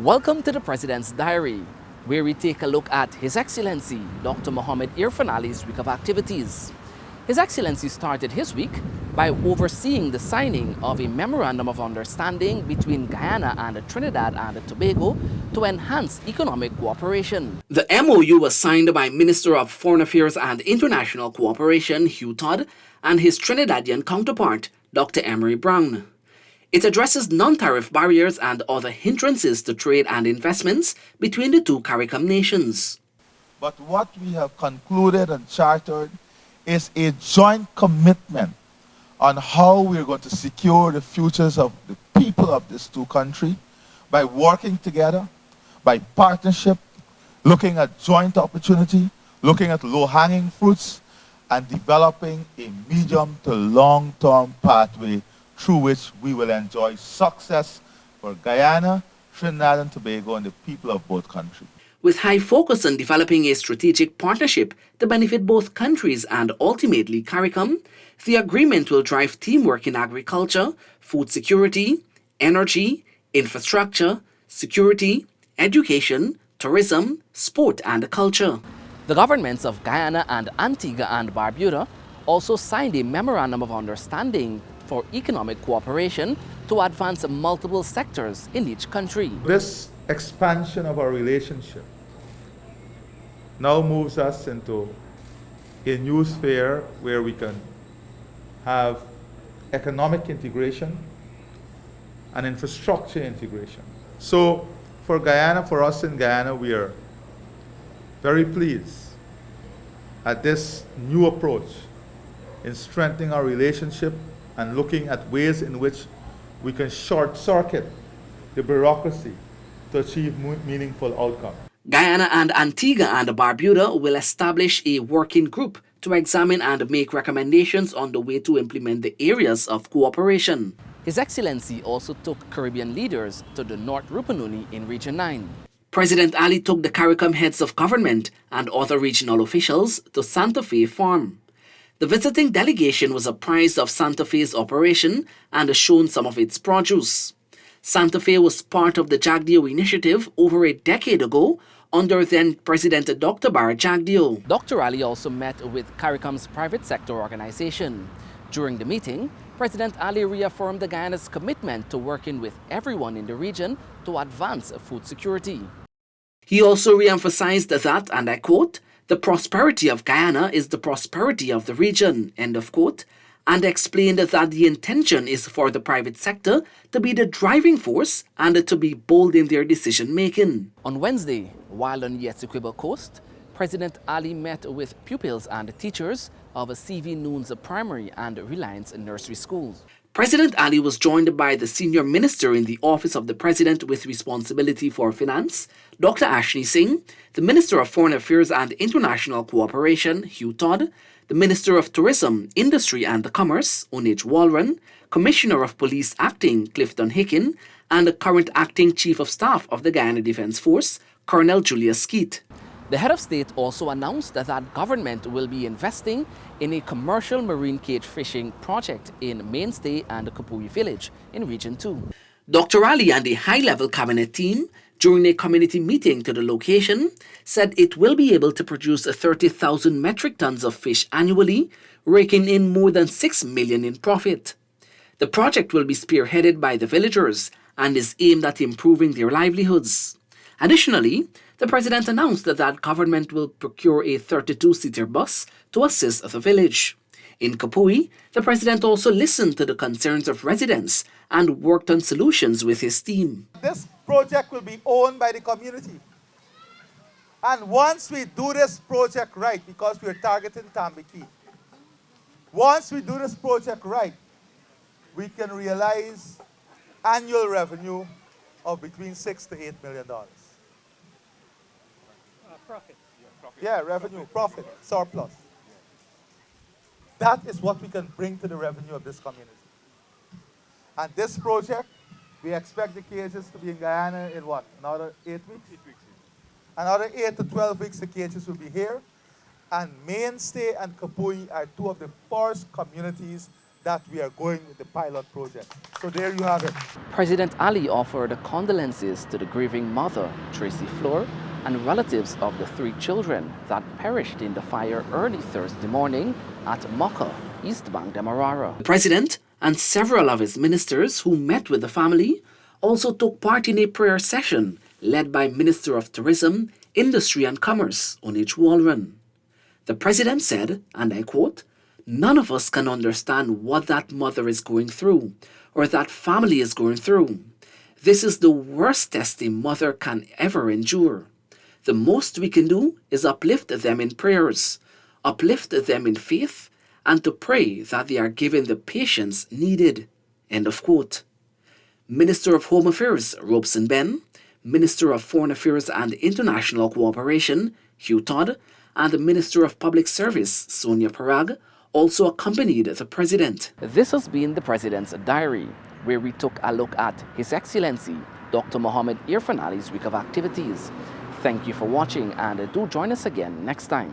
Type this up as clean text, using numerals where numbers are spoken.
Welcome to the President's Diary, where we take a look at His Excellency Dr. Mohamed Irfaan Ali's week of activities. His Excellency started his week by overseeing the signing of a Memorandum of Understanding between Guyana and Trinidad and Tobago to enhance economic cooperation. The MOU was signed by Minister of Foreign Affairs and International Cooperation Hugh Todd and his Trinidadian counterpart, Dr. Emery Brown. It addresses non-tariff barriers and other hindrances to trade and investments between the two CARICOM nations. But what we have concluded and chartered is a joint commitment on how we're going to secure the futures of the people of these two countries by working together, by partnership, looking at joint opportunity, looking at low-hanging fruits, and developing a medium to long-term pathway through which we will enjoy success for Guyana, Trinidad and Tobago, and the people of both countries. With high focus on developing a strategic partnership to benefit both countries and ultimately CARICOM, the agreement will drive teamwork in agriculture, food security, energy, infrastructure, security, education, tourism, sport and culture. The governments of Guyana and Antigua and Barbuda also signed a Memorandum of Understanding for economic cooperation to advance multiple sectors in each country. This expansion of our relationship now moves us into a new sphere where we can have economic integration and infrastructure integration. So for Guyana, for us in Guyana, we are very pleased at this new approach in strengthening our relationship and looking at ways in which we can short-circuit the bureaucracy to achieve meaningful outcomes. Guyana and Antigua and Barbuda will establish a working group to examine and make recommendations on the way to implement the areas of cooperation. His Excellency also took Caribbean leaders to the North Rupununi in Region 9. President Ali took the CARICOM heads of government and other regional officials to Santa Fe Farm. The visiting delegation was apprised of Santa Fe's operation and shown some of its produce. Santa Fe was part of the Jagdeo initiative over a decade ago under then-President Dr. Barra Jagdeo. Dr. Ali also met with CARICOM's private sector organization. During the meeting, President Ali reaffirmed the Guyana's commitment to working with everyone in the region to advance food security. He also re-emphasized that, and I quote, "The prosperity of Guyana is the prosperity of the region," end of quote, and explained that the intention is for the private sector to be the driving force and to be bold in their decision-making. On Wednesday, while on the Essequibo coast, President Ali met with pupils and teachers of CV Noons Primary and Reliance Nursery Schools. President Ali was joined by the senior minister in the Office of the President with responsibility for finance, Dr. Ashley Singh, the Minister of Foreign Affairs and International Cooperation, Hugh Todd, the Minister of Tourism, Industry and Commerce, Onage Walron, Commissioner of Police Acting, Clifton Hicken, and the current Acting Chief of Staff of the Guyana Defense Force, Colonel Julius Skeet. The head of state also announced that government will be investing in a commercial marine cage fishing project in Mainstay and Kapui Village in Region 2. Dr. Ali and a high-level cabinet team, during a community meeting to the location, said it will be able to produce 30,000 metric tons of fish annually, raking in more than $6 million in profit. The project will be spearheaded by the villagers and is aimed at improving their livelihoods. Additionally, the president announced that government will procure a 32-seater bus to assist the village. In Kapui, the president also listened to the concerns of residents and worked on solutions with his team. This project will be owned by the community. And once we do this project right, because we're targeting Tambiki, once we do this project right, we can realize annual revenue of between $6 to $8 million. Profit. Yeah, revenue, profit, surplus. That is what we can bring to the revenue of this community. And this project, we expect the cages to be in Guyana in what? Another 8 weeks? 8 weeks. Another 8 to 12 weeks, the cages will be here. And Mainstay and Kapui are two of the first communities that we are going with the pilot project. So there you have it. President Ali offered condolences to the grieving mother, Tracy Floor, and relatives of the 3 children that perished in the fire early Thursday morning at Mocha, East Bank, Demerara. The president and several of his ministers who met with the family also took part in a prayer session led by Minister of Tourism, Industry and Commerce, Onich Walron. The president said, and I quote, "None of us can understand what that mother is going through or that family is going through. This is the worst test a mother can ever endure. The most we can do is uplift them in prayers, uplift them in faith, and to pray that they are given the patience needed." End of quote. Minister of Home Affairs, Robeson Ben, Minister of Foreign Affairs and International Cooperation, Hugh Todd, and the Minister of Public Service, Sonia Parag, also accompanied the president. This has been the President's Diary, where we took a look at His Excellency Dr. Mohammed Irfan Ali's week of activities. Thank you for watching, and do join us again next time.